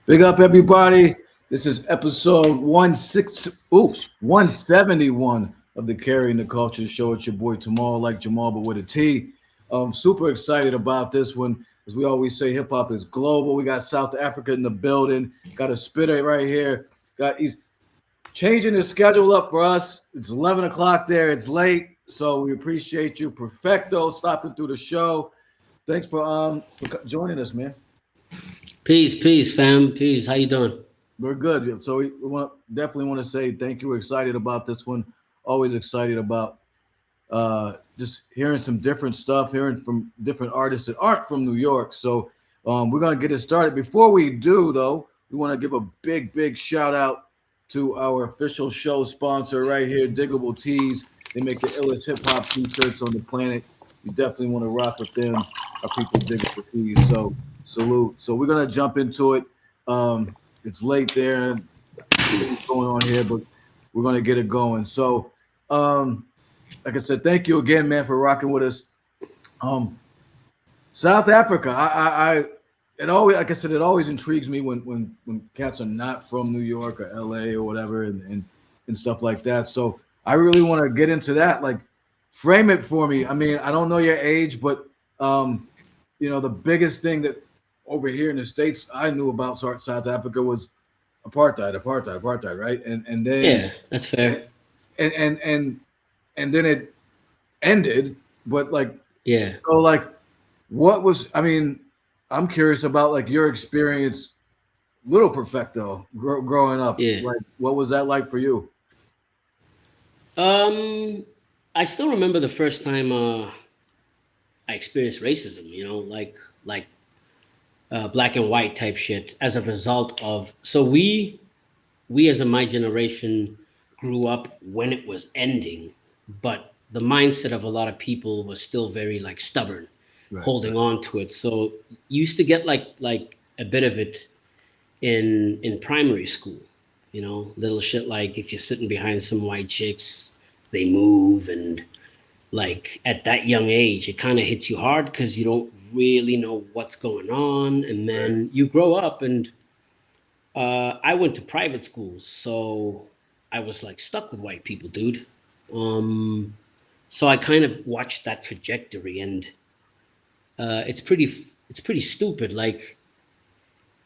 Big up, everybody. This is episode 171 of the Carrying the Culture Show. It's your boy Tamal, like Jamal, but with a T. I'm super excited about this one. As we always say, hip hop is global. We got South Africa in the building. Got a spitter right here. He's changing his schedule up for us. It's 11 o'clock there. It's late, so we appreciate you, Perfcto, stopping through the show. Thanks for joining us, man. Peace, fam. Peace. How you doing? We're good. So we definitely want to say thank you. We're excited about this one. Always excited about just hearing some different stuff, hearing from different artists that aren't from New York. So we're going to get it started. Before we do, though, we want to give a big shout out to our official show sponsor right here, Diggable Tees. They make the illest hip hop t-shirts on the planet. You definitely want to rock with them. Our people Diggable Tees. So salute. So we're going to jump into it. It's late there, things going on here, but we're going to get it going. So, like I said, thank you again, man, for rocking with us. South Africa, it always intrigues me when cats are not from New York or LA or whatever and stuff like that. So I really want to get into that. Like, frame it for me. I mean, I don't know your age, but the biggest thing that over here in the States I knew about South Africa was apartheid, right? And then yeah, that's fair. And then it ended, but like yeah. So like, what was? I mean, I'm curious about like your experience, little Perfcto, growing up. Yeah. Like, what was that like for you? I still remember the first time I experienced racism. Like black and white type shit as a result of we as my generation grew up when it was ending, but the mindset of a lot of people was still very like stubborn, holding on to it. So you used to get like a bit of it in primary school, little shit like if you're sitting behind some white chicks, they move, and like at that young age it kind of hits you hard because you don't really know what's going on, and then you grow up. And I went to private schools, so I was like stuck with white people, dude. So I kind of watched that trajectory, and it's pretty stupid. Like,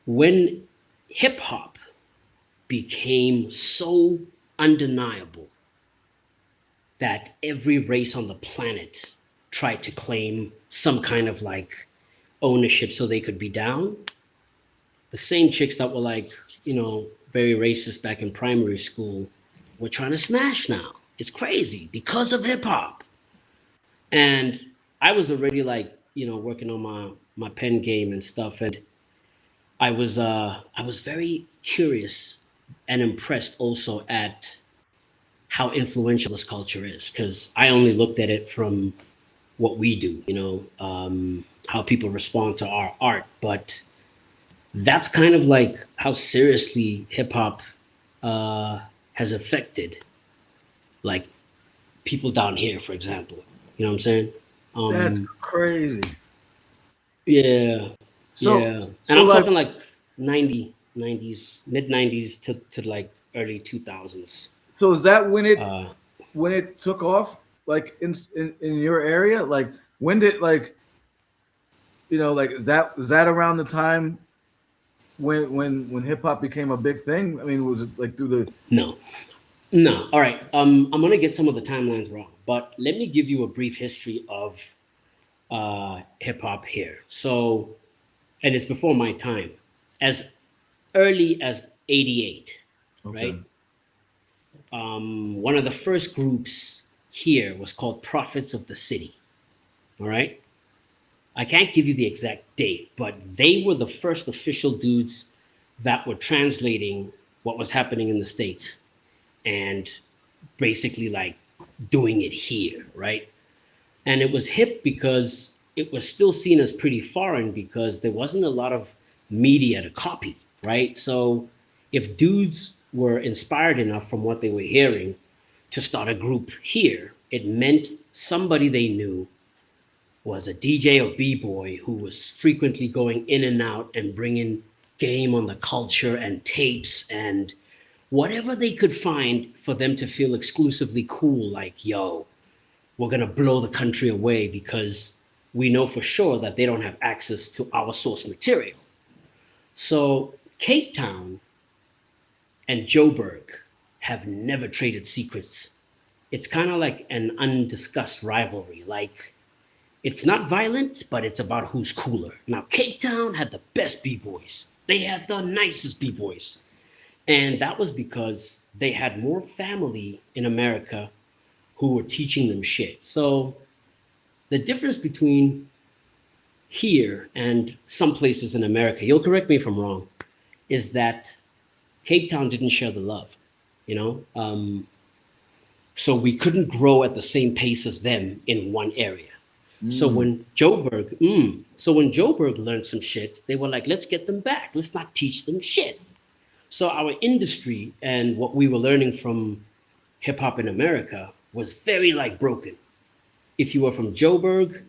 when hip hop became so undeniable that every race on the planet tried to claim some kind of like ownership so they could be down. The same chicks that were like, very racist back in primary school were trying to smash now. It's crazy because of hip hop. And I was already like, working on my pen game and stuff. And I was very curious and impressed also at how influential this culture is, because I only looked at it from what we do, how people respond to our art. But that's kind of like how seriously hip hop has affected like people down here, for example. You know what I'm saying? That's crazy. Yeah. So, yeah. And so I'm like, talking like 90s, mid 90s to like early 2000s. so is that when it took off, like in your area? Like, when did like like that was that around the time when hip hop became a big thing? I mean, was it like through the No. All right. I'm gonna get some of the timelines wrong, but let me give you a brief history of hip hop here. So, and it's before my time, as early as '88, right? One of the first groups here was called Prophets of the City. All right. I can't give you the exact date, but they were the first official dudes that were translating what was happening in the States and basically like doing it here, right? And it was hip because it was still seen as pretty foreign because there wasn't a lot of media to copy, right? So if dudes were inspired enough from what they were hearing to start a group here, it meant somebody they knew was a DJ or B-boy who was frequently going in and out and bringing game on the culture and tapes and whatever they could find for them to feel exclusively cool, like, yo, we're going to blow the country away because we know for sure that they don't have access to our source material. So Cape Town and Joburg have never traded secrets. It's kind of like an undiscussed rivalry. Like, it's not violent, but it's about who's cooler. Now, Cape Town had the best B-boys. They had the nicest B-boys. And that was because they had more family in America who were teaching them shit. So the difference between here and some places in America, you'll correct me if I'm wrong, is that Cape Town didn't share the love, you know? So we couldn't grow at the same pace as them in one area. So when Joburg learned some shit, they were like, let's get them back. Let's not teach them shit. So our industry and what we were learning from hip hop in America was very like broken. If you were from Joburg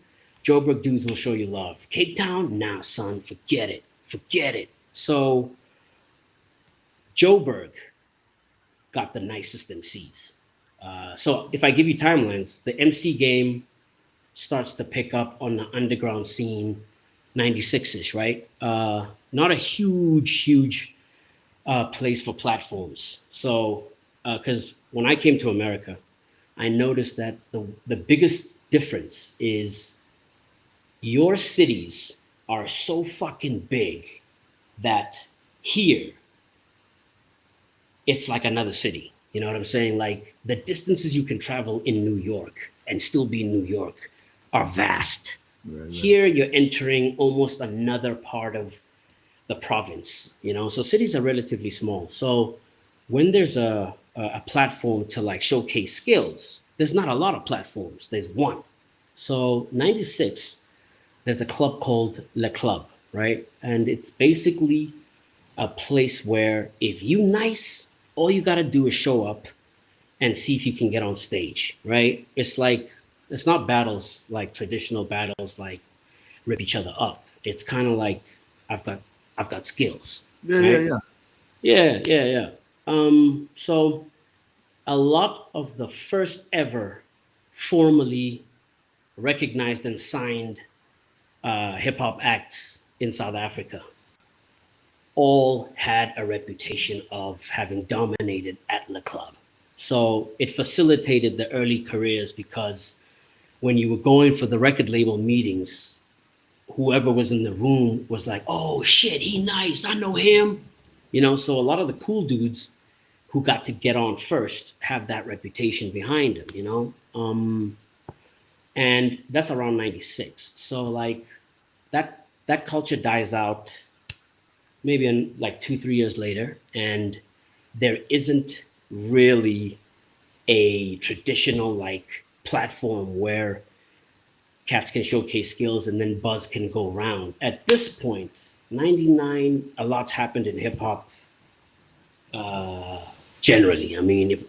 dudes will show you love. Cape Town, nah, son, forget it. Forget it. So Joburg got the nicest MCs. So if I give you timelines, the MC game starts to pick up on the underground scene, 96-ish, right? Not a huge place for platforms. So, because when I came to America, I noticed that the biggest difference is your cities are so fucking big that here, it's like another city. You know what I'm saying? Like, the distances you can travel in New York and still be in New York are vast. Right. Here, you're entering almost another part of the province, you know? So cities are relatively small. So when there's a platform to like showcase skills, there's not a lot of platforms. There's one. So 96, there's a club called Le Club, right? And it's basically a place where if you nice, all you got to do is show up and see if you can get on stage, right? It's like, it's not battles like traditional battles, like rip each other up. It's kind of like, I've got skills. Yeah, right? yeah. So a lot of the first ever formally recognized and signed hip hop acts in South Africa all had a reputation of having dominated at Le Club. So it facilitated the early careers because when you were going for the record label meetings, whoever was in the room was like, oh shit, he nice, I know him. You know, so a lot of the cool dudes who got to get on first have that reputation behind them, you know? And that's around 96. So like that culture dies out maybe in like 2-3 years later, and there isn't really a traditional like platform where cats can showcase skills and then buzz can go around. At this point, 99, a lot's happened in hip hop generally. I mean, if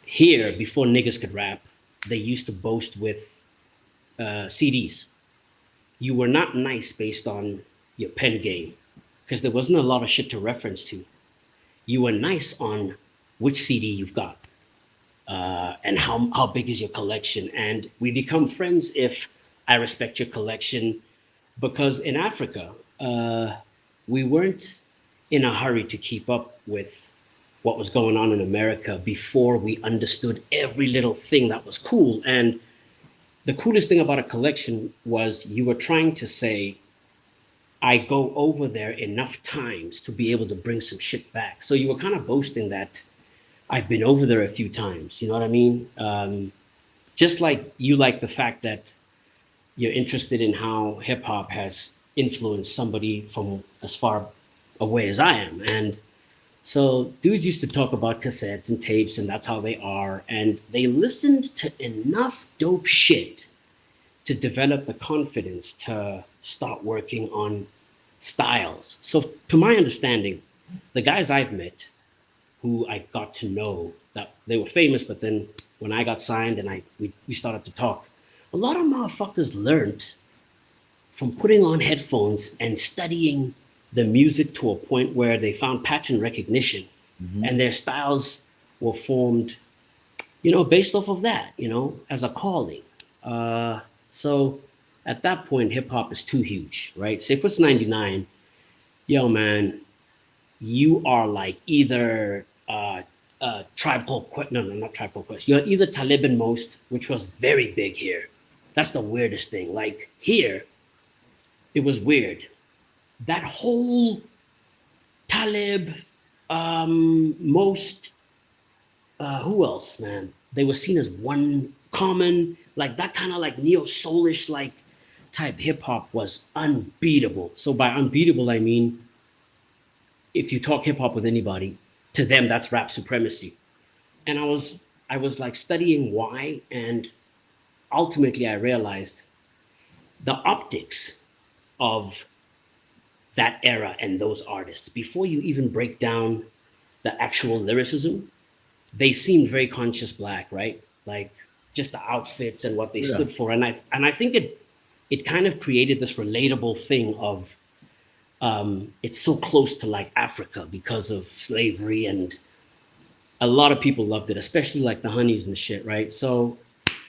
here, before niggas could rap, they used to boast with CDs. You were not nice based on your pen game because there wasn't a lot of shit to reference to. You were nice on which CD you've got. And how big is your collection? And we become friends if I respect your collection, because in Africa, we weren't in a hurry to keep up with what was going on in America before we understood every little thing that was cool. And the coolest thing about a collection was you were trying to say, I go over there enough times to be able to bring some shit back. So you were kind of boasting that I've been over there a few times, you know what I mean? Just like you like the fact that you're interested in how hip hop has influenced somebody from as far away as I am. And so dudes used to talk about cassettes and tapes, and that's how they are. And they listened to enough dope shit to develop the confidence to start working on styles. So to my understanding, the guys I've met who I got to know, that they were famous, but then when I got signed and we started to talk, a lot of motherfuckers learned from putting on headphones and studying the music to a point where they found pattern recognition, Mm-hmm. and their styles were formed, based off of that, as a calling. So at that point, hip hop is too huge, right? Say if it's 99, yo, man, you are like either Tribe Called Quest. No, not Tribe Called Quest. You're either Talib and Most, which was very big here. That's the weirdest thing. Like here, it was weird. That whole Talib, Most, who else, man? They were seen as one common, like that kind of like neo soulish like type hip hop was unbeatable. So by unbeatable, I mean if you talk hip hop with anybody, to them that's rap supremacy. And I was like studying why, and ultimately I realized the optics of that era and those artists, before you even break down the actual lyricism, they seemed very conscious black, right? Like just the outfits and what they Yeah. stood for. And I think it kind of created this relatable thing of it's so close to like Africa because of slavery, and a lot of people loved it, especially like the honeys and shit, right? So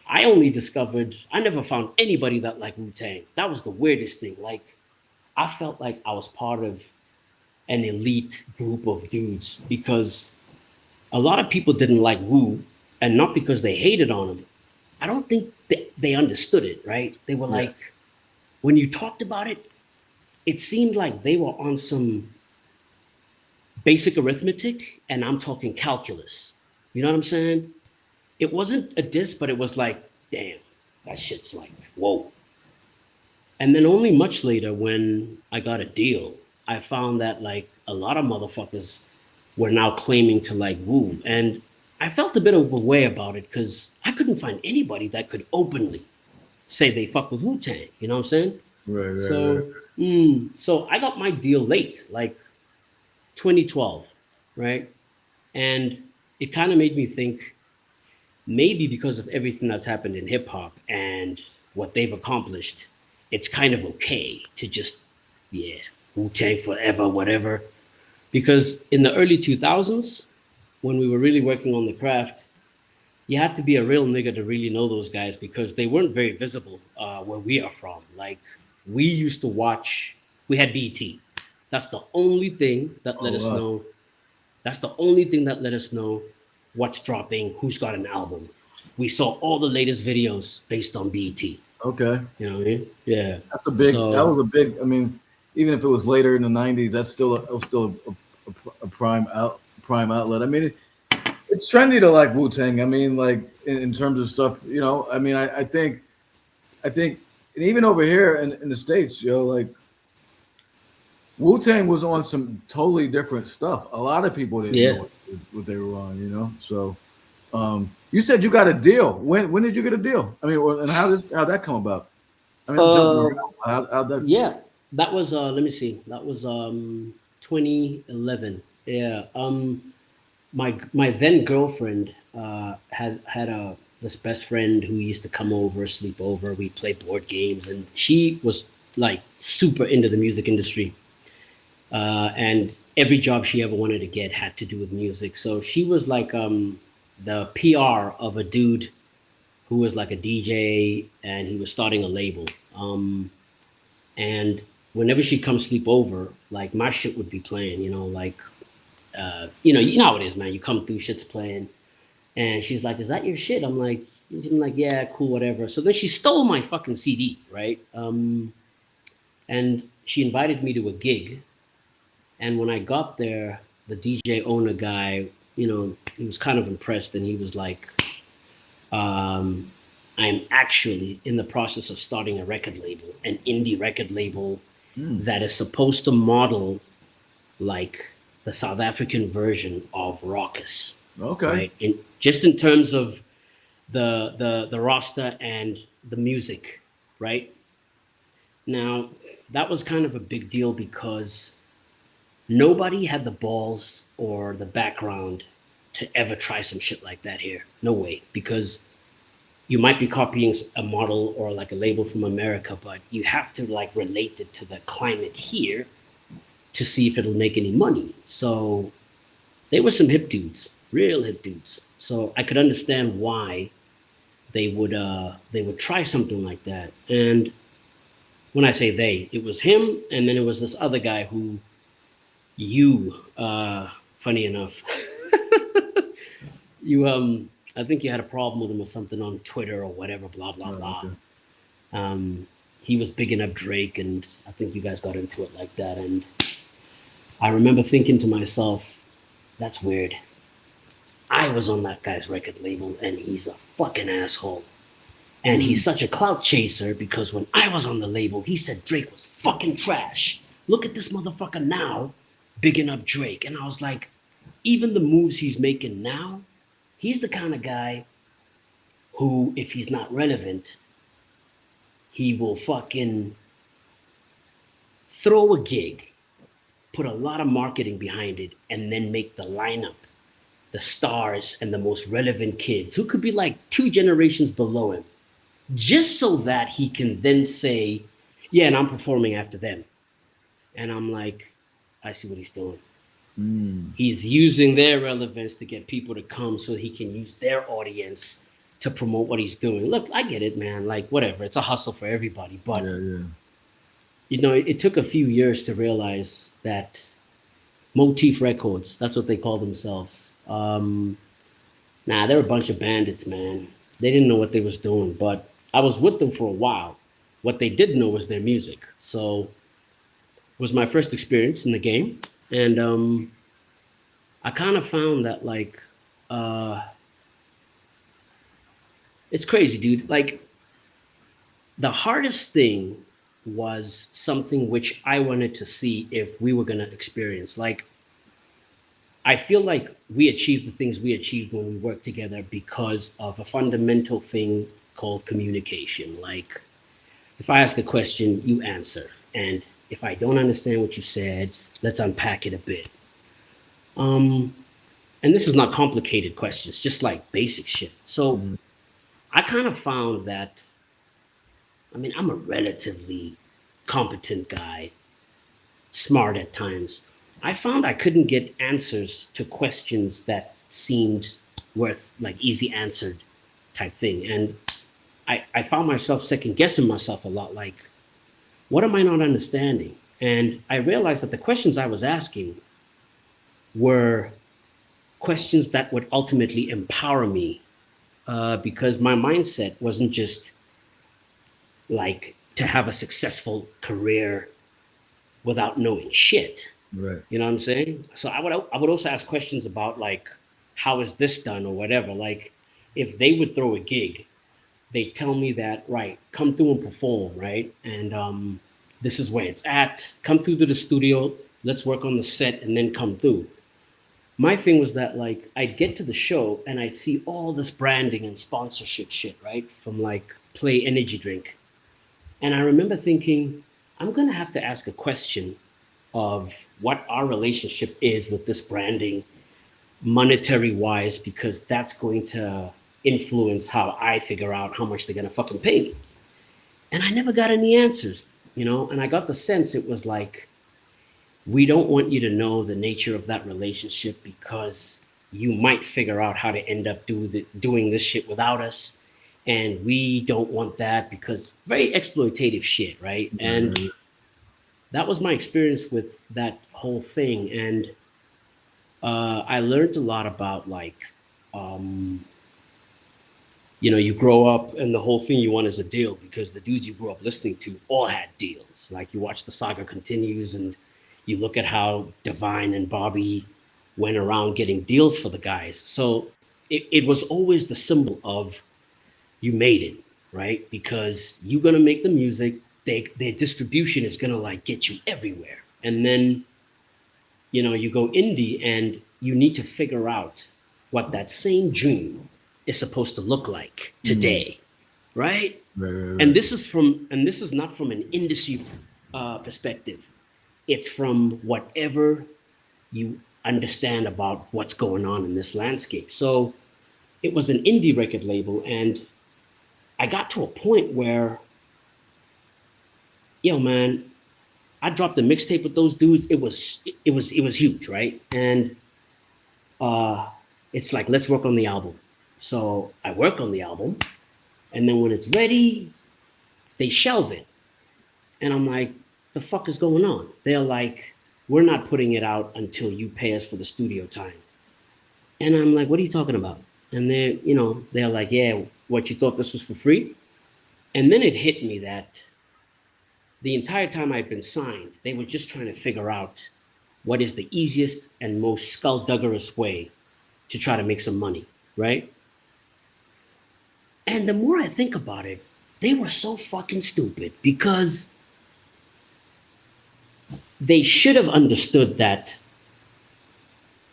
I never found anybody that liked Wu Tang. That was the weirdest thing. Like I felt like I was part of an elite group of dudes because a lot of people didn't like Wu, and not because they hated on him. I don't think they understood it, right? They were Yeah. like, when you talked about it, it seemed like they were on some basic arithmetic, and I'm talking calculus. You know what I'm saying? It wasn't a diss, but it was like, damn, that shit's like, whoa. And then only much later, when I got a deal, I found that like a lot of motherfuckers were now claiming to like Wu. And I felt a bit of a way about it because I couldn't find anybody that could openly say they fuck with Wu Tang. You know what I'm saying? Right, right, right. So I got my deal late, like 2012, right? And it kind of made me think maybe because of everything that's happened in hip hop and what they've accomplished, it's kind of okay to just, yeah, Wu Tang forever, whatever. Because in the early 2000s, when we were really working on the craft, you had to be a real nigga to really know those guys because they weren't very visible where we are from. Like, we used to watch, we had BT. That's the only thing that Oh let us wow. know. That's the only thing that let us know what's dropping, who's got an album. We saw all the latest videos based on BT. Okay. You know what I mean? Yeah. That's a big. That So was a big. I mean, even if it was later in the '90s, that's still it was still a prime outlet. I mean, it's trendy to like Wu Tang. I mean, like in terms of stuff, I mean, I think, and even over here in the states, like Wu Tang was on some totally different stuff. A lot of people didn't know yeah. what they were on. So you said you got a deal. When did you get a deal? I mean, and how'd that come about? I mean, I'm jumping Uh around. How'd that? yeah. That was let me see. That was 2011. Yeah. My then girlfriend had a this best friend who used to come over, sleep over. We play board games, and she was like super into the music industry. And every job she ever wanted to get had to do with music. So she was like the PR of a dude who was like a DJ, and he was starting a label. And whenever she come sleep over, like my shit would be playing, like you know how it is, man. You come through, shit's playing, and she's like, "Is that your shit?" I'm like, "Yeah, cool, whatever." So then she stole my fucking CD, right? And she invited me to a gig, and when I got there, the DJ owner guy, he was kind of impressed, and he was like, "I'm actually in the process of starting a record label, an indie record label Hmm. that is supposed to model like the South African version of Raucous, Okay. right? And just in terms of the roster and the music, right? Now that was kind of a big deal because nobody had the balls or the background to ever try some shit like that here. No way, because you might be copying a model or like a label from America, but you have to like relate it to the climate here to see if it'll make any money. So they were some hip dudes, real hip dudes. So I could understand why they would try something like that. And when I say they, it was him, and then it was this other guy who funny enough, I think you had a problem with him or something on Twitter or whatever, blah blah blah. Okay. He was bigging up Drake, and I think you guys got into it like that. And I remember thinking to myself, that's weird. I was on that guy's record label, and he's a fucking asshole. And he's such a clout chaser because when I was on the label, he said Drake was fucking trash. Look at this motherfucker now, bigging up Drake. And I was like, even the moves he's making now, he's the kind of guy who, if he's not relevant, he will fucking throw a gig, put a lot of marketing behind it, and then make the lineup the stars and the most relevant kids who could be like 2 generations below him, just so that he can then say, yeah, and I'm performing after them. And I'm like, I see what he's doing. He's using their relevance to get people to come so he can use their audience to promote what he's doing. Look, I get it, man. Like, whatever. It's a hustle for everybody. But, you know, it took a few years to realize that Motif Records, that's what they call themselves. They're a bunch of bandits, man. They didn't know what they was doing, but I was with them for a while. What they did know was their music. So it was my first experience in the game. And I kind of found that, like, it's crazy, dude. Like, the hardest thing was something which I wanted to see if we were going to experience. Like, I feel like we achieved the things we achieved when we worked together because of a fundamental thing called communication. Like, if I ask a question, you answer. And if I don't understand what you said, let's unpack it a bit. And this is not complicated questions, just like basic shit. So I kind of found that, I mean, I'm a relatively competent guy, smart at times. I found I couldn't get answers to questions that seemed worth like easy answered type thing. And I found myself second guessing myself a lot, like, what am I not understanding? And I realized that the questions I was asking were questions that would ultimately empower me, because my mindset wasn't just like to have a successful career without knowing shit. Right. You know what I'm saying? So I would also ask questions about, like, how is this done or whatever. Like, if they would throw a gig, they tell me that, right, come through and perform, right? And this is where it's at. Come through to the studio. Let's work on the set and then come through. My thing was that, like, I'd get to the show and I'd see all this branding and sponsorship shit, right? From like Play Energy Drink. And I remember thinking, I'm going to have to ask a question of what our relationship is with this branding, monetary wise, because that's going to influence how I figure out how much they're going to fucking pay me. And I never got any answers, you know? And I got the sense it was like, we don't want you to know the nature of that relationship because you might figure out how to end up doing this shit without us. And we don't want that because very exploitative shit, right? And that was my experience with that whole thing. And I learned a lot about, like, you know, you grow up and the whole thing you want is a deal because the dudes you grew up listening to all had deals. Like, you watch The Saga Continues and you look at how Divine and Bobby went around getting deals for the guys. So it was always the symbol of you made it, right? Because you're going to make the music, their distribution is going to, like, get you everywhere. And then, you know, you go indie and you need to figure out what that same dream is supposed to look like today, right? Right. And this is not from an industry perspective. It's from whatever you understand about what's going on in this landscape. So it was an indie record label, and I got to a point where, yo, man, I dropped a mixtape with those dudes. It was huge, right? And it's like, let's work on the album. So I work on the album, and then when it's ready, they shelve it. And I'm like, the fuck is going on? They're like, we're not putting it out until you pay us for the studio time. And I'm like, what are you talking about? And they're like, yeah, what, you thought this was for free? And then it hit me that the entire time I'd been signed, they were just trying to figure out what is the easiest and most skullduggerous way to try to make some money, right? And the more I think about it, they were so fucking stupid because they should have understood that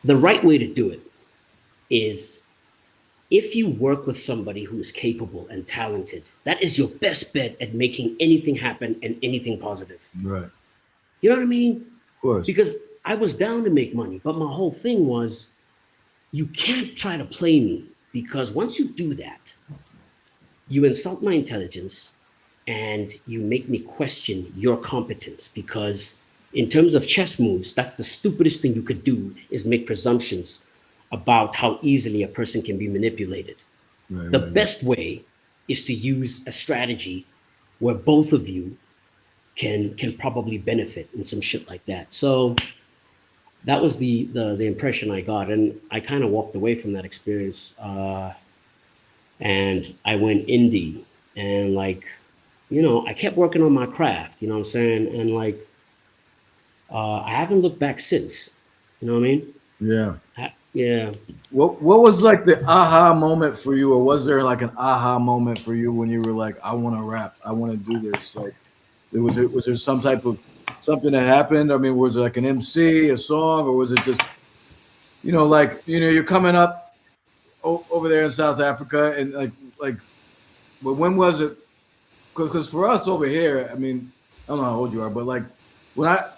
the right way to do it is, if you work with somebody who is capable and talented, that is your best bet at making anything happen and anything positive. Right. You know what I mean? Of course. Because I was down to make money, but my whole thing was, you can't try to play me, because once you do that, you insult my intelligence and you make me question your competence. Because in terms of chess moves, that's the stupidest thing you could do, is make presumptions about how easily a person can be manipulated. Right, The right, best way is to use a strategy where both of you can probably benefit in some shit like that. So that was the impression I got, and I kind of walked away from that experience, and I went indie, and like, I kept working on my craft. You know what I'm saying? And like, I haven't looked back since. You know what I mean? Yeah. Yeah. What was like the aha moment for you, or was there like an aha moment for you when you were like, I want to rap, I want to do this? Like, was there some type of something that happened? I mean, was it like an MC, a song, or was it just, like, you're coming up over there in South Africa, and like, but when was it? Because for us over here, I mean, I don't know how old you are, but like when I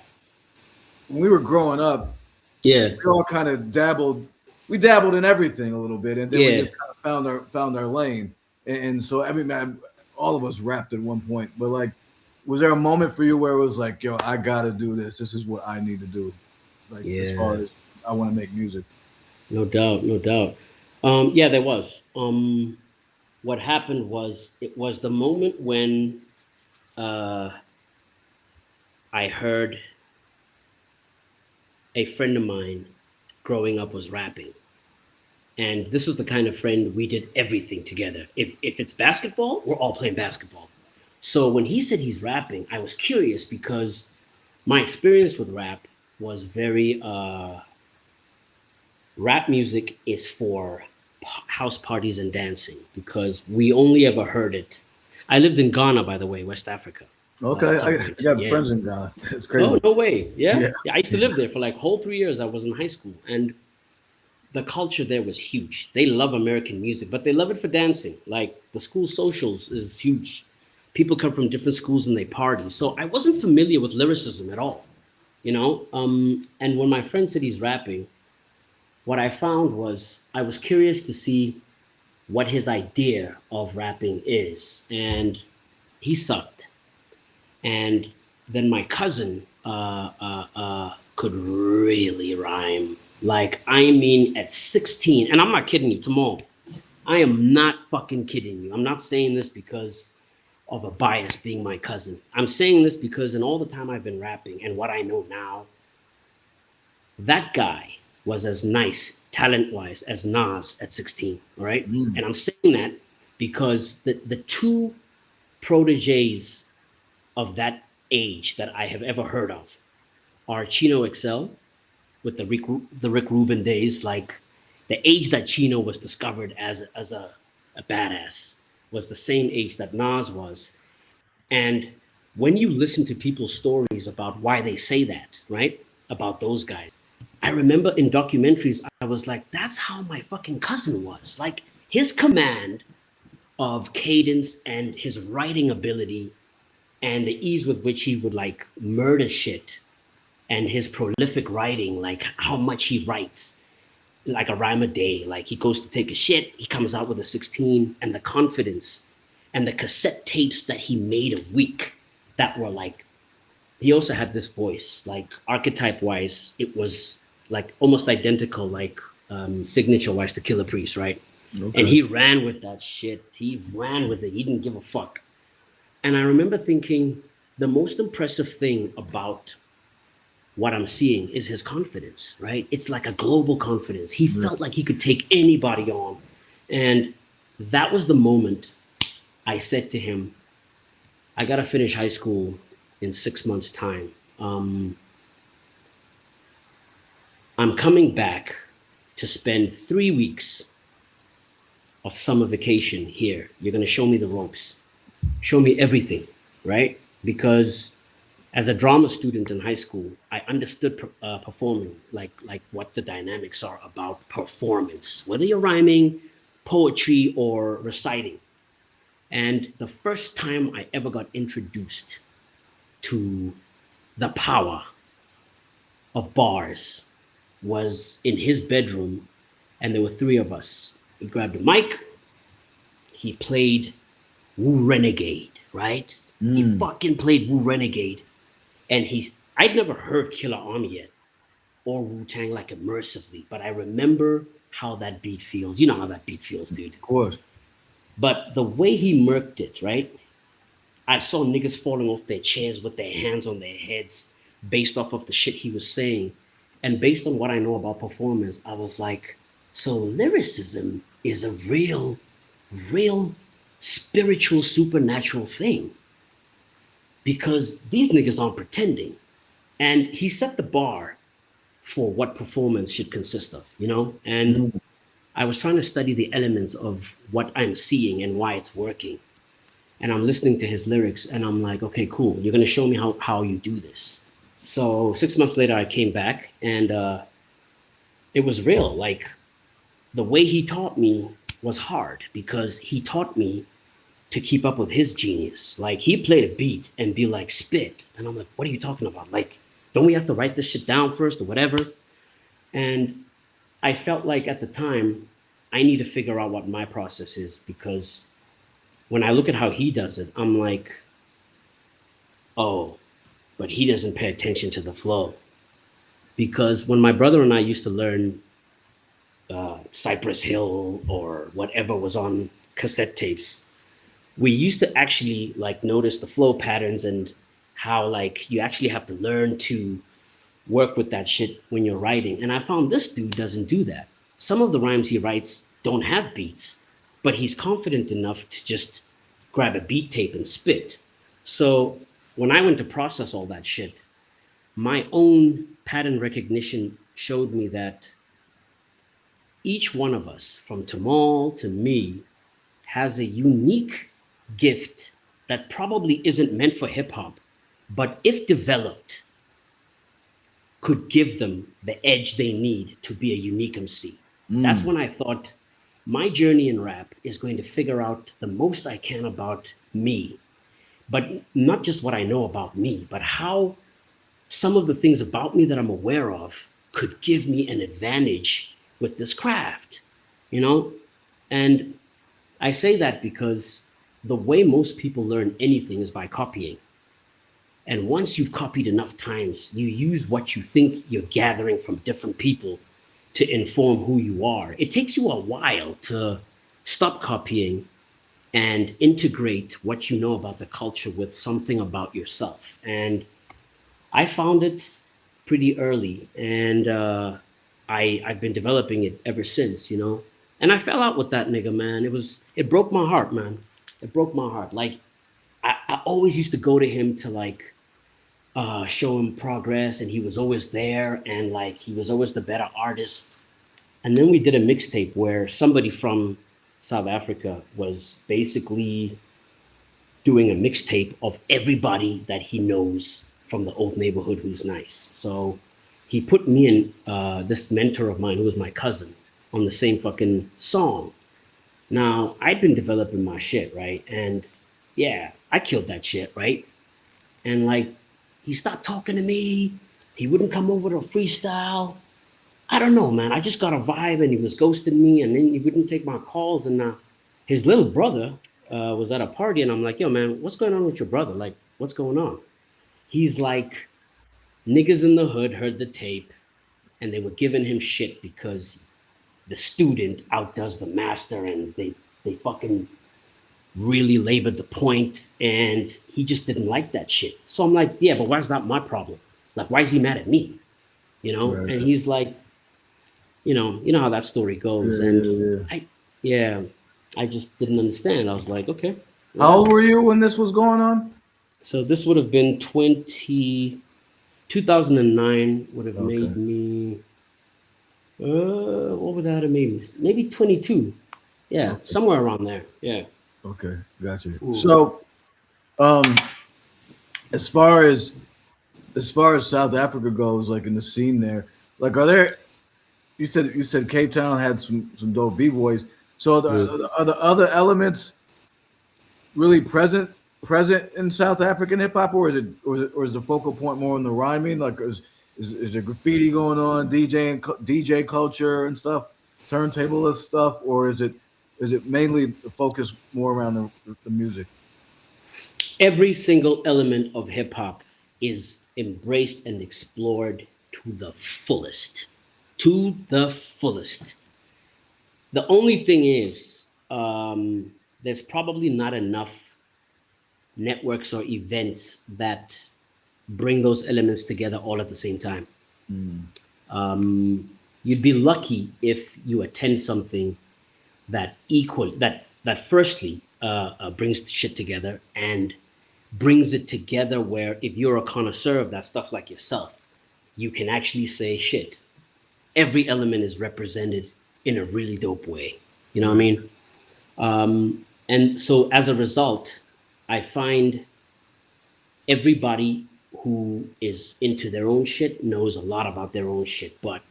when we were growing up, Yeah. we all kind of dabbled. We dabbled in everything a little bit, and then we Yeah. just kind of found our lane. And so, I mean, man, all of us rapped at one point. But like, was there a moment for you where it was like, yo, I gotta do this. This is what I need to do. Like, as far Yeah. as I want to make music. No doubt. No doubt. Yeah, there was. What happened was, it was the moment when uh, I heard a friend of mine growing up was rapping. And this is the kind of friend we did everything together. If it's basketball, we're all playing basketball. So when he said he's rapping, I was curious, because my experience with rap was very rap music is for house parties and dancing, because we only ever heard it. I lived in Ghana, by the way, West Africa. Okay, At some I point. got Yeah. friends in Ghana. It's Oh, crazy. no way. Yeah. Yeah, Yeah. I used to live there for like whole 3 years. I was in high school, and the culture there was huge. They love American music, but they love it for dancing. Like, the school socials is huge. People come from different schools and they party. So I wasn't familiar with lyricism at all, you know? And when my friend said he's rapping, what I found was, I was curious to see what his idea of rapping is. And he sucked. And then my cousin could really rhyme. Like, I mean, at 16, and I'm not kidding you, Tamal. I am not fucking kidding you. I'm not saying this because of a bias being my cousin. I'm saying this because in all the time I've been rapping and what I know now, that guy was as nice, talent wise, as Nas at 16. All right. mm, And I'm saying that because the two proteges of that age that I have ever heard of are Chino XL with the Rick Rubin days. Like, the age that Chino was discovered as a badass was the same age that Nas was. And when you listen to people's stories about why they say that, right? About those guys, I remember in documentaries, I was like, that's how my fucking cousin was. Like, his command of cadence and his writing ability and the ease with which he would like murder shit, and his prolific writing, like how much he writes, like a rhyme a day. Like, he goes to take a shit, he comes out with a 16, and the confidence and the cassette tapes that he made a week that were like he also had this voice, like archetype wise, it was like almost identical, like signature wise to Killer Priest, right? And Okay. he ran with that shit. He ran with it. He didn't give a fuck. And I remember thinking the most impressive thing about what I'm seeing is his confidence, right? It's like a global confidence. He Yeah. felt like he could take anybody on. And that was the moment I said to him, I got to finish high school in 6 months' time. Um, I'm coming back to spend 3 weeks of summer vacation here. You're going to show me the ropes, show me everything, right? Because as a drama student in high school, I understood performing, like what the dynamics are about performance, whether you're rhyming, poetry, or reciting. And the first time I ever got introduced to the power of bars was in his bedroom, and there were three of us. He grabbed a mic, he played Wu Renegade, right? He Mm. fucking played Wu Renegade, and I'd never heard Killer Army yet or Wu Tang like immersively, but I remember how that beat feels. You know how that beat feels, dude. Of course. But the way he murked it, right? I saw niggas falling off their chairs with their hands on their heads based off of the shit he was saying. And based on what I know about performance, I was like, so lyricism is a real spiritual, supernatural thing. Because these niggas aren't pretending. And he set the bar for what performance should consist of, you know? And Mm. I was trying to study the elements of what I'm seeing and why it's working. And I'm listening to his lyrics and I'm like, okay, cool. You're going to show me how you do this. So 6 months later, I came back and it was real. Like the way he taught me was hard because he taught me to keep up with his genius. Like he played a beat and be like, spit. And I'm like, what are you talking about? Like, don't we have to write this shit down first or whatever? And I felt like at the time, I need to figure out what my process is because when I look at how he does it, I'm like, oh, but he doesn't pay attention to the flow. Because when my brother and I used to learn Cypress Hill or whatever was on cassette tapes, we used to actually like notice the flow patterns and how like you actually have to learn to work with that shit when you're writing. And I found this dude doesn't do that. Some of the rhymes he writes don't have beats, but he's confident enough to just grab a beat tape and spit. So when I went to process all that shit, my own pattern recognition showed me that each one of us, from Tamal to me, has a unique gift that probably isn't meant for hip hop, but if developed, could give them the edge they need to be a unique MC. That's Mm. when I thought my journey in rap is going to figure out the most I can about me, but not just what I know about me, but how some of the things about me that I'm aware of could give me an advantage with this craft, you know? And I say that because the way most people learn anything is by copying. And once you've copied enough times, you use what you think you're gathering from different people to inform who you are. It takes you a while to stop copying and integrate what you know about the culture with something about yourself. And I found it pretty early, and I've been developing it ever since, you know. And I fell out with that nigga, man. It broke my heart, man. It broke my heart. Like I always used to go to him to like show him progress, and he was always there, and like he was always the better artist. And then we did a mixtape where somebody from South Africa was basically doing a mixtape of everybody that he knows from the old neighborhood who's nice. So he put me and this mentor of mine, who was my cousin, on the same fucking song. Now, I'd been developing my shit, right? And yeah, I killed that shit, right? And like, he stopped talking to me. He wouldn't come over to freestyle. I don't know, man. I just got a vibe, and he was ghosting me, and then he wouldn't take my calls. And his little brother was at a party, and I'm like, "Yo, man, what's going on with your brother? Like, what's going on?" he's like, niggas in the hood heard the tape and they were giving him shit because the student outdoes the master, and they fucking really labored the point, and he just didn't like that shit. So I'm like, yeah, but why is that my problem? Like, why is he mad at me? You know? Right. And he's like, you know how that story goes. Yeah, And yeah, yeah. I just didn't understand. I was like, okay. How old were you when this was going on? So this would have been 2009 would have Okay. made me, what would that have made me? Maybe 22. Yeah, Okay. somewhere around there. Yeah. Okay, gotcha. Ooh. So, as far as South Africa goes, like in the scene there, like are there? You said Cape Town had some dope b-boys. So are the other elements really present in South African hip hop, or is the focal point more on the rhyming? Like is there graffiti going on, DJ culture and stuff, turntablist stuff, or is it mainly the focus more around the music? Every single element of hip hop is embraced and explored to the fullest. To the fullest. The only thing is, there's probably not enough networks or events that bring those elements together all at the same time. You'd be lucky if you attend something that firstly brings shit together, and brings it together where if you're a connoisseur of that stuff like yourself, you can actually say, shit, every element is represented in a really dope way. You know what I mean? And so as a result, I find everybody who is into their own shit knows a lot about their own shit. But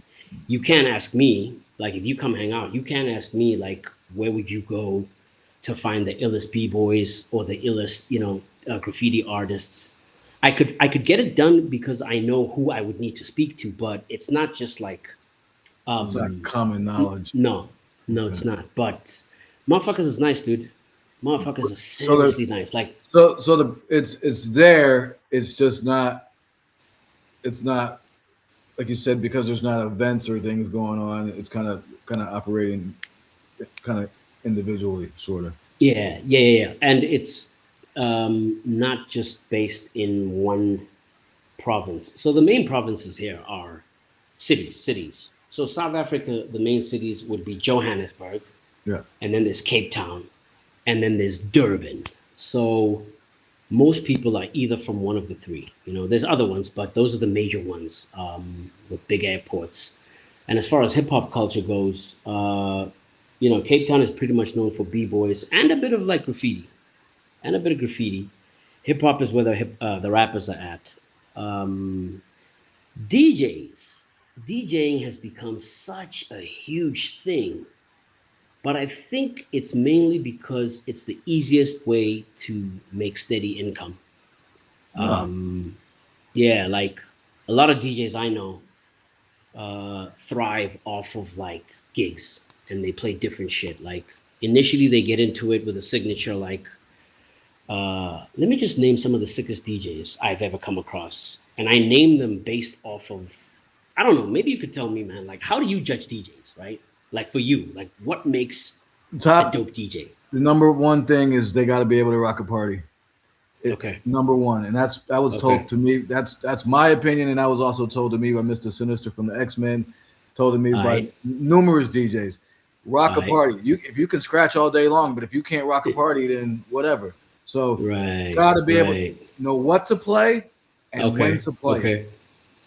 you can't ask me, like, if you come hang out, you can't ask me, like, where would you go to find the illest b-boys or the illest, graffiti artists. I could get it done because I know who I would need to speak to, but it's not just like It's not common knowledge. No, Okay. it's not. But motherfuckers is nice, dude. Motherfuckers is seriously nice. Like, it's there. It's just not. It's not like you said, because there's not events or things going on. It's kind of operating kind of individually, sort of. yeah. And it's not just based in one province. So the main provinces here are cities. So South Africa, the main cities would be Johannesburg, Yeah. and then there's Cape Town, and then there's Durban. So most people are either from one of the three. There's other ones, but those are the major ones, with big airports. And as far as hip hop culture goes, Cape Town is pretty much known for b-boys and a bit of like graffiti, Hip hop is where the rappers are at. DJing has become such a huge thing, but I think it's mainly because it's the easiest way to make steady income. Yeah, like a lot of DJs I know thrive off of like gigs, and they play different shit. Like initially they get into it with a signature, like let me just name some of the sickest DJs I've ever come across, and I name them based off of, I don't know, maybe you could tell me, man, like how do you judge DJs, right? Like for you, like what makes a dope DJ? The number one thing is they got to be able to rock a party. Okay. Number one, and that was told to me. That's my opinion, and that was also told to me by Mr. Sinister from the X-Men. Told to me by numerous DJs. Rock a party. If you can scratch all day long, but if you can't rock a party, then whatever. So got to be able to know what to play and when to play.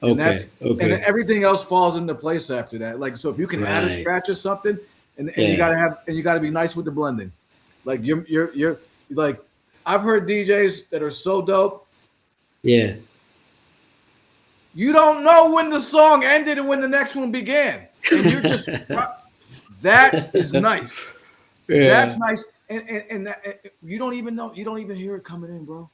And and then everything else falls into place after that. Like, so if you can add a scratch or something, and you gotta be nice with the blending. Like you're like, I've heard DJs that are so dope. Yeah. You don't know when the song ended and when the next one began, and you're just that is nice. Yeah. That's nice, and that, you don't even know. You don't even hear it coming in, bro.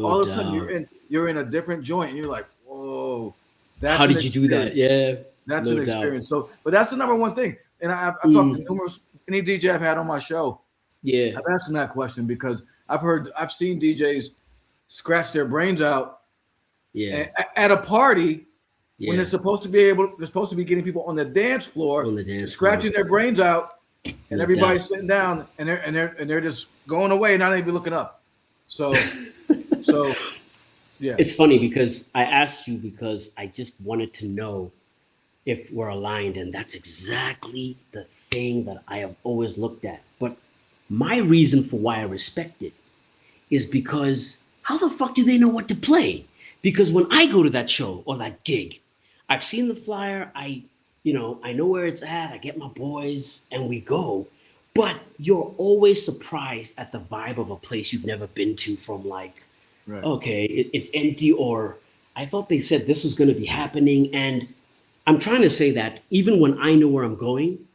All of a sudden you're in a different joint, and you're like, whoa. How did you do that? Yeah, that's an experience. So, but that's the number one thing. And I've talked to numerous any DJ I've had on my show. Yeah, I've asked them that question because I've seen DJs scratch their brains out Yeah. At a party when Yeah. they're supposed to be getting people on the dance floor, On the dance scratching floor. their brains out, and No everybody's doubt. sitting down and they're just going away, not even looking up. So so yeah, It's funny because I asked you because I just wanted to know if we're aligned, and that's exactly the thing that I have always looked at. But my reason for why I respect it is because how the fuck do they know what to play? Because when I go to that show or that gig, I've seen the flyer, I know where it's at, I get my boys and we go. But you're always surprised at the vibe of a place you've never been to from like, right. okay, it's empty, or I thought they said this was going to be happening. And I'm trying to say that even when I know where I'm going,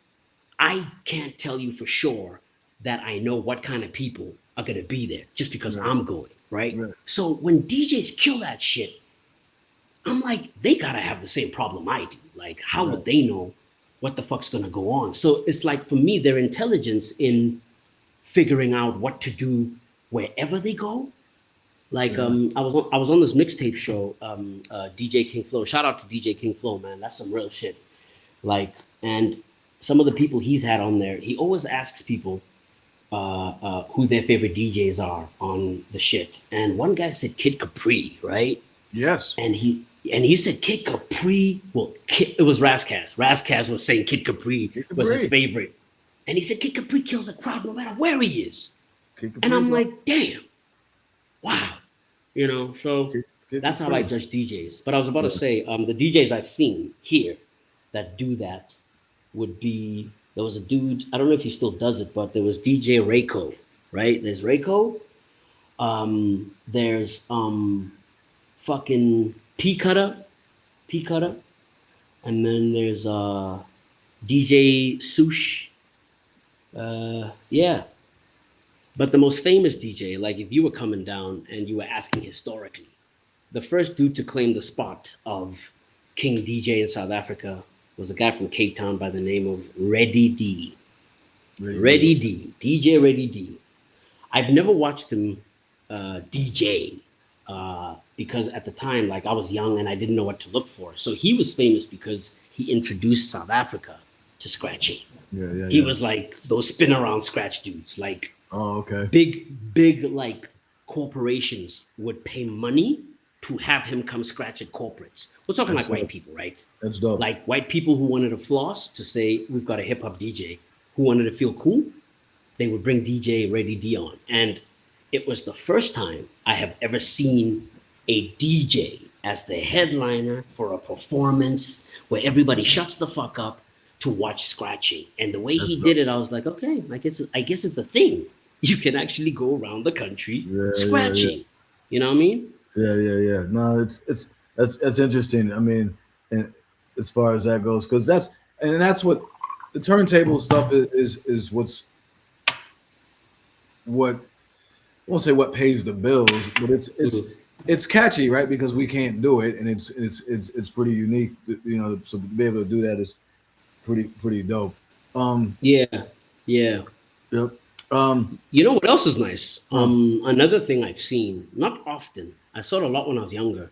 I can't tell you for sure that I know what kind of people are going to be there just because Right. I'm going, right? Right. So when DJs kill that shit, I'm like, they got to have the same problem I do. Like, how Right. would they know what the fuck's going to go on? So it's like, for me, their intelligence in figuring out what to do wherever they go. Like Yeah. I was on this mixtape show, DJ King Flow. Shout out to DJ King Flow, man. That's some real shit. Like, and some of the people he's had on there, he always asks people who their favorite DJs are on the shit. And one guy said Kid Capri, right? Yes. And he said Kid Capri. Well, it was Razzcast. Razzcast was saying Kid Capri Kid was his Capri. favorite, and he said Kid Capri kills a crowd no matter where he is. Kid And Capri, I'm bro. like, damn, wow, So Kid that's how Capri. I judge DJs. But I was about to Yeah. say, the DJs I've seen here that do that would be, there was a dude, I don't know if he still does it, but there was DJ Rayco, right? There's Rayco. There's fucking P Cutter, and then there's DJ Sush. Yeah. But the most famous DJ, like if you were coming down and you were asking historically, the first dude to claim the spot of King DJ in South Africa was a guy from Cape Town by the name of Reddy D. Reddy D. DJ Reddy D. I've never watched him DJ because at the time, like I was young and I didn't know what to look for. So he was famous because he introduced South Africa to scratching. Yeah. Yeah. He Yeah. was like those spin around scratch dudes, like Oh, okay. big like corporations would pay money to have him come scratch at corporates. We're talking That's like white dope. people, right? That's dope. Like white people who wanted to floss to say we've got a hip hop DJ who wanted to feel cool, they would bring DJ Ready D on. And it was the first time I have ever seen a DJ as the headliner for a performance where everybody shuts the fuck up to watch scratching. And the way That's he dope. did it, I was like, okay, I guess it's a thing. You can actually go around the country Yeah. Yeah. scratching. You know what I mean? Yeah. No, it's that's interesting. I mean, and as far as that goes, because that's what the turntable stuff is what I won't say what pays the bills, but Mhm. it's catchy, right? Because we can't do it, and it's pretty unique, So to be able to do that is pretty dope. Um, Yeah, yeah. yep. Um, You know what else is nice? huh. Another thing I've seen, not often, I saw it a lot when I was younger.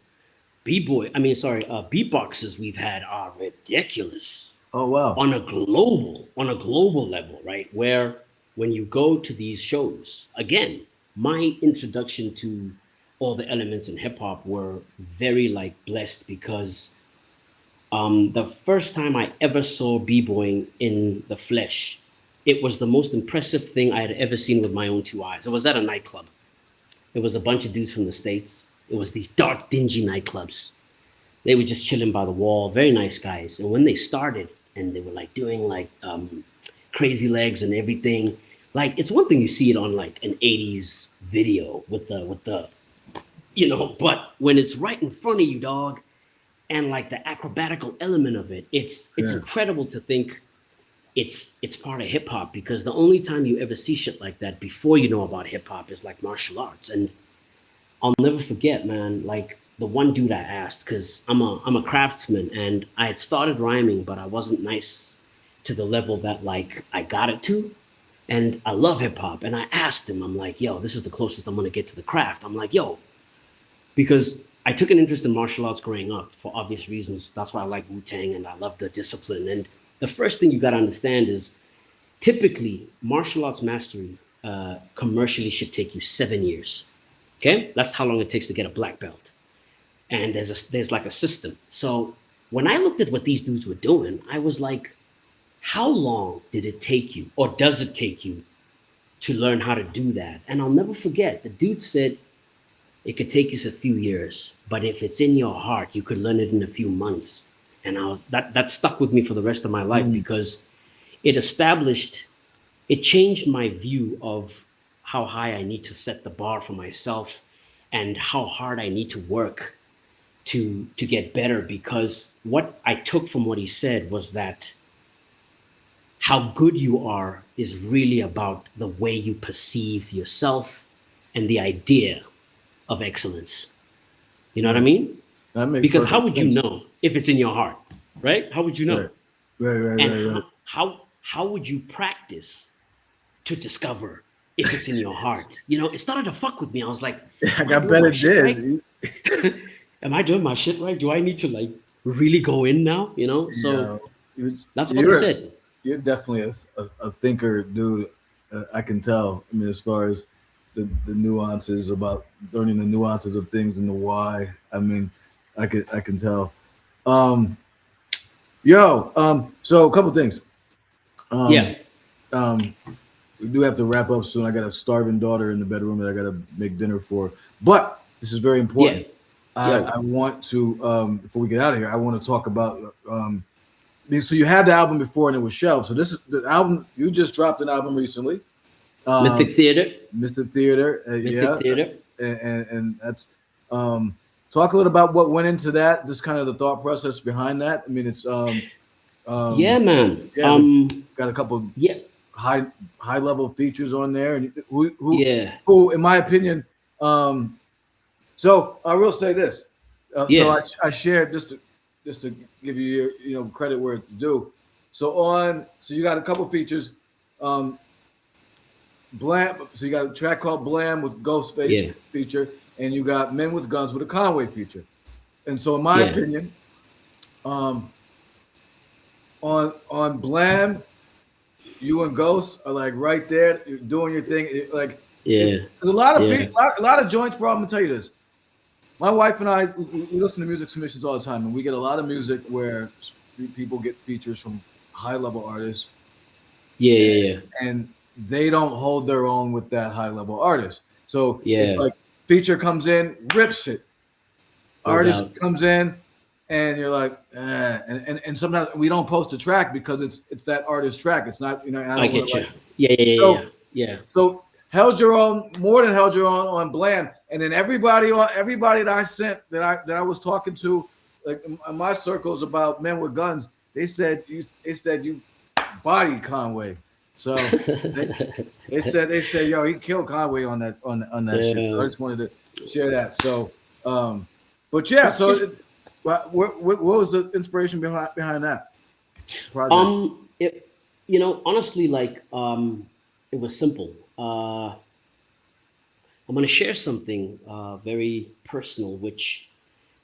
Beatboxes we've had are ridiculous Oh wow. on a global level, right? Where when you go to these shows, again, my introduction to all the elements in hip hop were very like blessed because the first time I ever saw b-boying in the flesh, it was the most impressive thing I had ever seen with my own two eyes. It was at a nightclub. It was a bunch of dudes from the States. It was these dark, dingy nightclubs. They were just chilling by the wall, very nice guys. And when they started and they were like doing like crazy legs and everything, like it's one thing you see it on like an 80s video with the but when it's right in front of you, dog, and like the acrobatical element of it, it's Yeah. incredible to think it's part of hip hop because the only time you ever see shit like that before you know about hip hop is like martial arts. And I'll never forget, man, like the one dude I asked, because I'm a craftsman and I had started rhyming, but I wasn't nice to the level that like I got it to. And I love hip hop. And I asked him, I'm like, yo, this is the closest I'm gonna get to the craft. I'm like, yo, because I took an interest in martial arts growing up for obvious reasons. That's why I like Wu-Tang and I love the discipline. And the first thing you got to understand is typically martial arts mastery commercially should take you 7 years. Okay, that's how long it takes to get a black belt. And there's like a system. So when I looked at what these dudes were doing, I was like, how long did it take you, or does it take you, to learn how to do that? And I'll never forget, the dude said it could take you a few years, but if it's in your heart, you could learn it in a few months. And that stuck with me for the rest of my life because it changed my view of how high I need to set the bar for myself and how hard I need to work to get better. Because what I took from what he said was that how good you are is really about the way you perceive yourself and the idea of excellence. You know what I mean? That makes Because how perfect would you sense. know if it's in your heart, right? How would you know? Right. And how would you practice to discover if it's in your heart? You know, it started to fuck with me. I was like, I am got doing better my shit did. right? Am I doing my shit right? Do I need to like really go in now? You know? So You that's what he you're said. you're definitely a thinker, dude. I can tell. I mean, as far as the nuances about learning the nuances of things and the why. I mean, I can tell. Um, so a couple things. Um, Yeah. um, we do have to wrap up soon. I got a starving daughter in the bedroom that I got to make dinner for. But this is very Yeah. important. Yo. I want to before we get out of here, I want to talk about so you had the album before and it was shelved. So this is the album you just dropped an album recently, Mythic Theater. Mr. Theater. Mythic Yeah, Theater. and that's talk a little about what went into that, just kind of the thought process behind that. I mean, it's Yeah, um, man. yeah, like, got a couple Yeah. high high level features on there, and Yeah. who in my opinion, so I will say this. So Yeah. I shared just to give you your, credit where it's due. So you got a couple features, um, Blam. So you got a track called Blam with Ghostface Yeah. feature, and you got Men with Guns with a Conway feature. And so, in my Yeah. opinion, um, on Blam, you and Ghost are like right there, you're doing your thing. Like it's Yeah. there's a lot of Yeah. a lot of joints, bro. I'm gonna tell you this. My wife and I we listen to music submissions all the time, and we get a lot of music where people get features from high level artists, Yeah. Yeah. and they don't hold their own with that high level artist. So it's Yeah. like feature comes in, rips it. No Artist doubt. comes in, and you're like, and sometimes we don't post a track because it's that artist track. It's not, and I I don't want get to you. like Yeah. Yeah. Yeah. so. Yeah. So held your own, more than held your own on Blam, and then everybody that I sent that I was talking to, like in my circles about Men with Guns, they said you bodied Conway. So they, Yeah. they said yo, he killed Conway on that shit. So I Yeah. just wanted to share that. So but yeah, It's so just what was the inspiration behind that project? honestly, like it was simple. I'm gonna share something very personal, which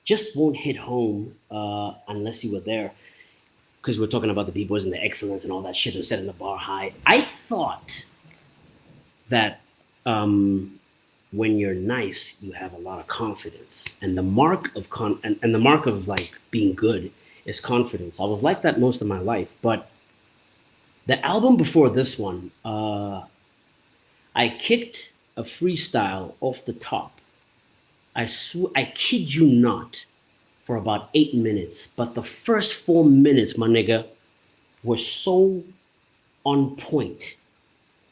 just won't hit home unless you were there, because we're talking about the b-boys and the excellence and all that shit and setting the bar high. I thought that when you're nice, you have a lot of confidence, and the mark of and the mark of like being good is confidence. I was like that most of my life, but the album before this one, I kicked a freestyle off the top. I kid you not, for about 8 minutes, but the first 4 minutes, my nigga, were so on point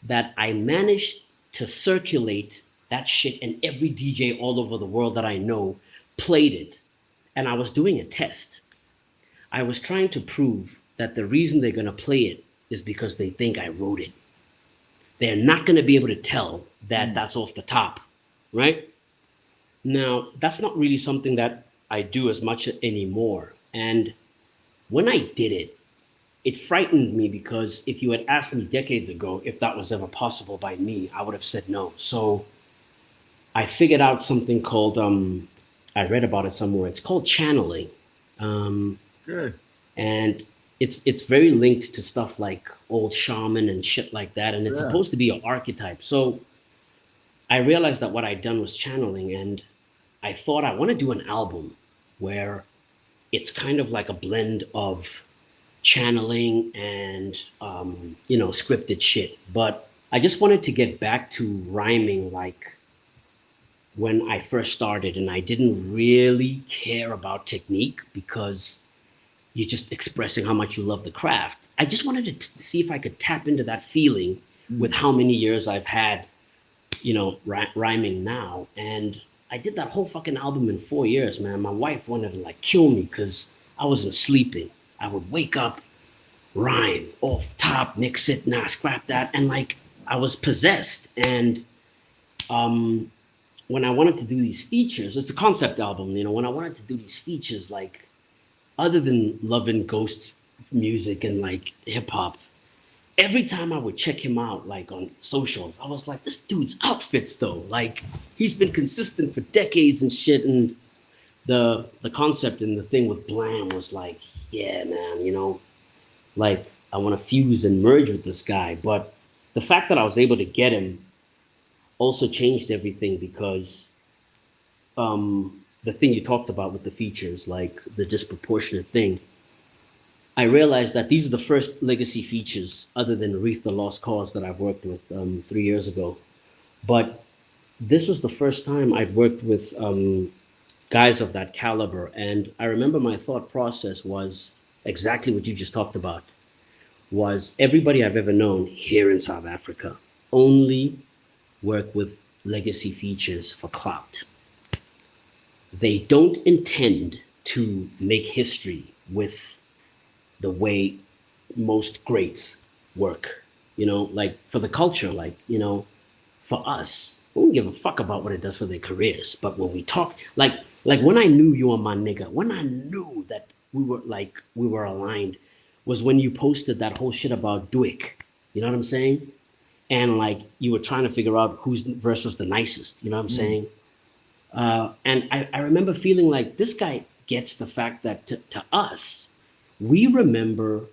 that I managed to circulate that shit, and every DJ all over the world that I know played it. And I was doing a test. I was trying to prove that the reason they're going to play it is because they think I wrote it. They're not going to be able to tell that that's off the top, right? Now, that's not really something that I do as much anymore. And when I did it, it frightened me, because if you had asked me decades ago if that was ever possible by me, I would have said no. So I figured out something called I read about it somewhere. It's called channeling. Um, Good. and it's very linked to stuff like old shaman and shit like that. And it's Yeah. supposed to be an archetype. So I realized that what I'd done was channeling, and I thought I want to do an album where it's kind of like a blend of channeling and scripted shit. But I just wanted to get back to rhyming like when I first started, and I didn't really care about technique because you're just expressing how much you love the craft. I just wanted to see if I could tap into that feeling with Mm. how many years I've had, rhyming now. And I did that whole fucking album in 4 years, man. My wife wanted to like kill me because I wasn't sleeping. I would wake up, rhyme off top, mix it, nah, scrap that. And like I was possessed. And um, when I wanted to do these features, it's a concept album, when I wanted to do these features, like other than loving ghost music and like hip hop, every time I would check him out, like on socials, I was like, this dude's outfits though, like he's been consistent for decades and shit. And the concept and the thing with Blam was like, yeah, man, like I want to fuse and merge with this guy. But the fact that I was able to get him also changed everything because the thing you talked about with the features, like the disproportionate thing, I realized that these are the first legacy features other than Wreath the Lost Cause that I've worked with 3 years ago. But this was the first time I'd worked with guys of that caliber. And I remember my thought process was exactly what you just talked about, was everybody I've ever known here in South Africa only work with legacy features for clout. They don't intend to make history with the way most greats work. Like for the culture, like, for us, we don't give a fuck about what it does for their careers. But when we talk, like when I knew you were my nigga, when I knew that we were aligned, was when you posted that whole shit about Duik. You know what I'm saying? And like you were trying to figure out whose verse was the nicest. You know what I'm Mm. saying? And I remember feeling like this guy gets the fact that to us, we remember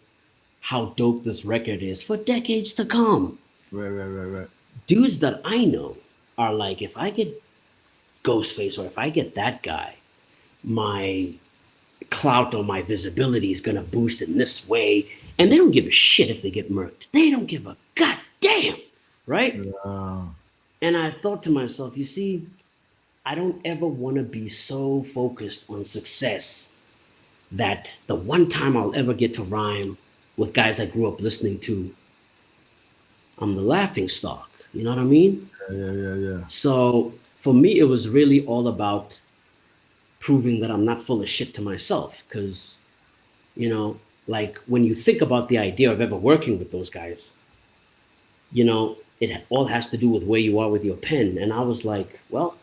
how dope this record is for decades to come. Right, right, right, right. Dudes that I know are like, if I get Ghostface or if I get that guy, my clout or my visibility is gonna boost in this way. And they don't give a shit if they get murked. They don't give a goddamn, right? Uh, And I thought to myself, you see, I don't ever want to be so focused on success that the one time I'll ever get to rhyme with guys I grew up listening to, I'm the laughing stock. You know what I mean? yeah, yeah, yeah. So for me, it was really all about proving that I'm not full of shit to myself. Because, like when you think about the idea of ever working with those guys, it all has to do with where you are with your pen. And I was like, well,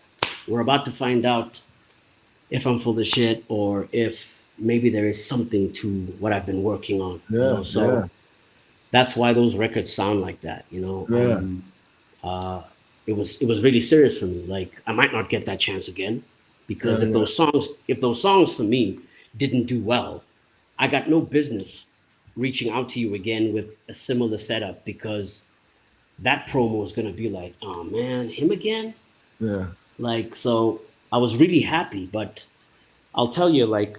we're about to find out if I'm full of shit or if maybe there is something to what I've been working on. Yeah, So that's why those records sound like that. yeah, It was really serious for me. Like I might not get that chance again because yeah, yeah, if those songs for me didn't do well, I got no business reaching out to you again with a similar setup because that promo is gonna be like, oh man, him again? yeah. Like, so I was really happy, but I'll tell you, like,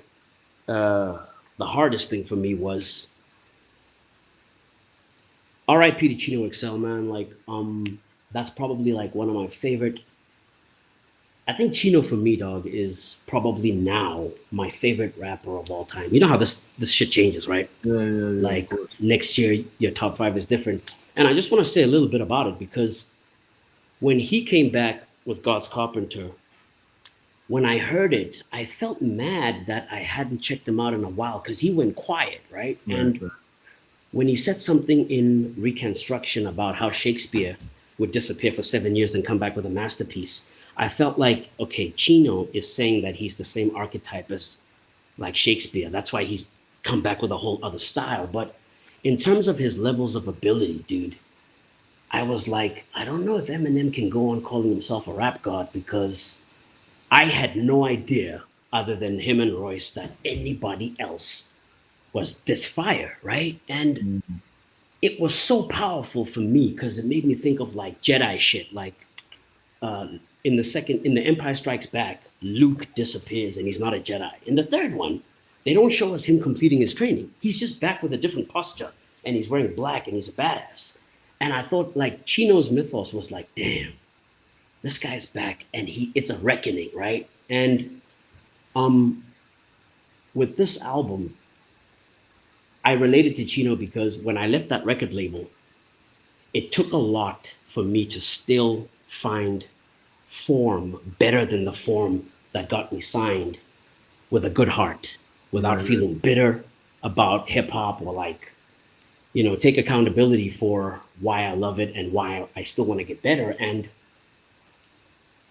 the hardest thing for me was R.I.P. to Chino XL, man. Like, that's probably like one of my favorite. I think Chino for me, dog, is probably now my favorite rapper of all time. You know how this shit changes, right? Yeah, yeah, yeah. Of Like course. next year, your top five is different. And I just want to say a little bit about it because when he came back with God's Carpenter, when I heard it, I felt mad that I hadn't checked him out in a while because he went quiet, right? Right, And right. when he said something in Reconstruction about how Shakespeare would disappear for 7 years and come back with a masterpiece, I felt like, okay, Chino is saying that he's the same archetype as like Shakespeare. That's why he's come back with a whole other style. But in terms of his levels of ability, dude, I was like, I don't know if Eminem can go on calling himself a rap god because I had no idea, other than him and Royce, that anybody else was this fire, right? And Mhm. it was so powerful for me because it made me think of like Jedi shit. Like in the Empire Strikes Back, Luke disappears and he's not a Jedi. In the third one, they don't show us him completing his training. He's just back with a different posture and he's wearing black and he's a badass. And I thought like Chino's mythos was like, damn, this guy's back and it's a reckoning, right? And um with this album, I related to Chino because when I left that record label, it took a lot for me to still find form better than the form that got me signed with a good heart without Right. feeling bitter about hip hop or like, take accountability for why I love it and why I still want to get better. And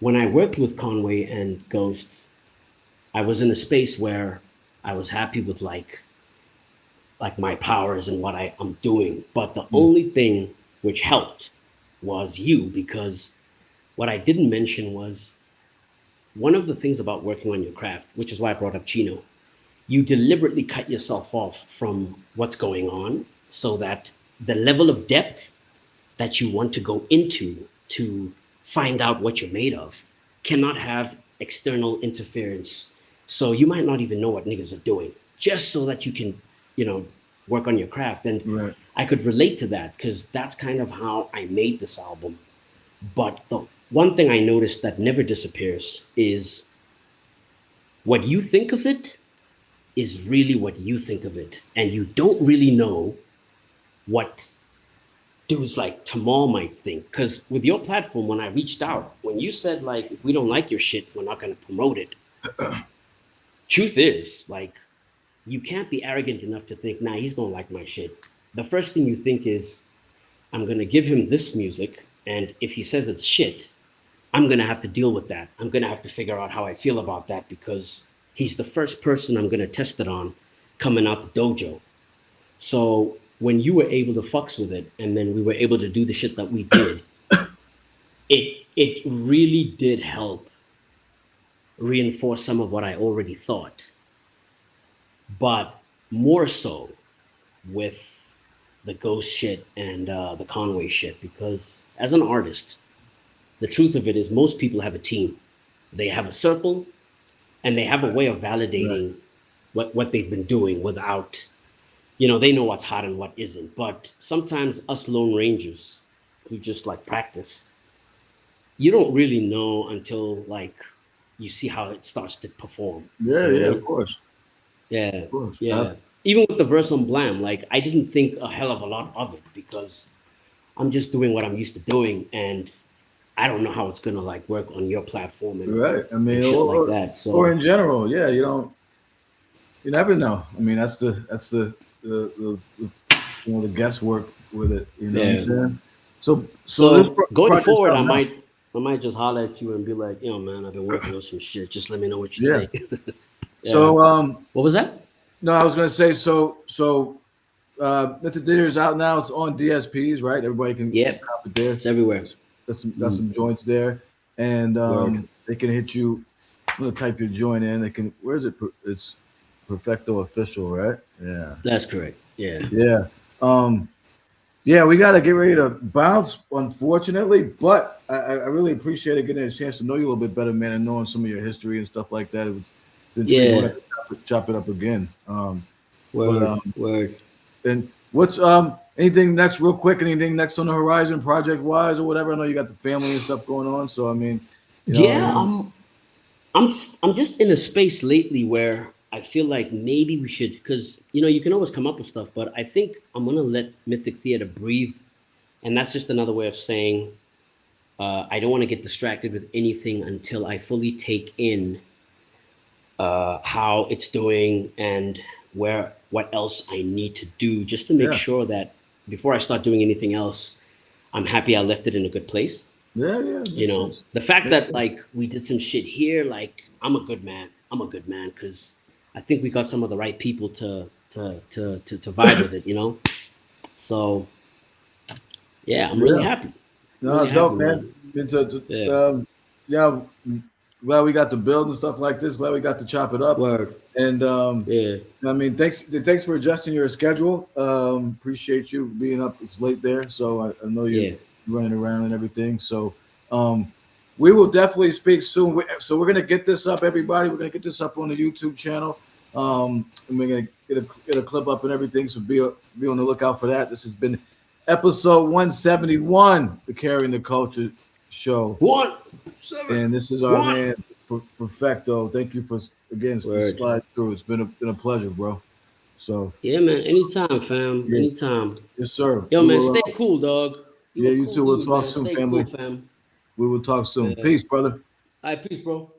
when I worked with Conway and Ghost, I was in a space where I was happy with like my powers and what I'm doing. But the Mm. only thing which helped was you, because what I didn't mention was one of the things about working on your craft, which is why I brought up Chino. You deliberately cut yourself off from what's going on so that the level of depth that you want to go into to find out what you're made of cannot have external interference. So you might not even know what niggas are doing, just so that you can, work on your craft. And Right. I could relate to that because that's kind of how I made this album. But the one thing I noticed that never disappears is what you think of it is really what you think of it. And you don't really know what dudes like Tamal might think. Because with your platform, when I reached out, when you said, like, if we don't like your shit, we're not going to promote it. Truth is, like, you can't be arrogant enough to think, nah, he's going to like my shit. The first thing you think is, I'm going to give him this music. And if he says it's shit, I'm going to have to deal with that. I'm going to have to figure out how I feel about that because he's the first person I'm going to test it on coming out the dojo. So when you were able to fucks with it and then we were able to do the shit that we did, it really did help reinforce some of what I already thought, but more so with the Ghost shit and the Conway shit, because as an artist, the truth of it is most people have a team. They have a circle and they have a way of Right. validating what they've been doing without, they know what's hot and what isn't. But sometimes us lone rangers who just like practice, you don't really know until like you see how it starts to perform. Yeah. You know what I Yeah. Of mean? course. Yeah, Of course. yeah. Even with the verse on Blam, like I didn't think a hell of a lot of it because I'm just doing what I'm used to doing, and I don't know how it's gonna like work on your platform Right. I mean, and shit like that. or So in general, yeah. You don't. You never know. I mean, that's the guesswork with it. You know what I'm yeah. saying? So this So going project's forward, out now. I might just holler at you and be like, man, I've been working on some shit. Just let me know what you Yeah. think. Yeah. So What was that? no, I was gonna say Mr. Dinner's out now. It's on DSPs, right? Everybody can Yep. cop it there. It's everywhere. Got some joints there, and Word. they can hit you. I'm gonna type your joint in. They can. Where is it? It's Perfecto official, right? Yeah. That's correct. Yeah. Yeah. Um, yeah, we got to get ready to bounce, unfortunately, but I really appreciated getting a chance to know you a little bit better, man, and knowing some of your history and stuff like that. It's intriguing. We'll Yeah. have to chop it up again. But Word. Word. and what's anything next, real quick? Anything next on the horizon, project wise or whatever? I know you got the family and stuff going on, so I mean, you know what I Yeah. mean? I'm just in a space lately where I feel like maybe we should, because you can always come up with stuff, but I think I'm gonna let Mythic Theater breathe, and that's just another way of saying I don't want to get distracted with anything until I fully take in how it's doing and what else I need to do, just to make Yeah, sure that before I start doing anything else, I'm happy I left it in a good place. yeah, yeah. Makes sense. The fact Makes that sense. like we did some shit here, like I'm a good man. I'm a good man because I think we got some of the right people to vibe with it. So yeah, I'm really Yeah. happy. I'm No, really it's happy, dope, man. man. Been Yeah. yeah, glad we got to build and stuff like this. Glad we got to chop it up. Word. And Yeah. I mean, thanks for adjusting your schedule. Appreciate you being up. It's late there, so I know you're running around and everything. So we will definitely speak soon. So we're gonna get this up, everybody. We're gonna get this up on the YouTube channel. And we're gonna get a clip up and everything. So be on the lookout for that. This has been episode 171, the Carrying the Culture show. And this is our man Perfcto. Thank you for sliding through. It's been a pleasure, bro. So yeah, man. Anytime, fam. Yeah. Anytime. Yes, sir. Yo, man, stay cool, dog. You too. We'll talk man. soon, Stay family. Cool, fam. We will talk soon. Peace, brother. All right, peace, bro.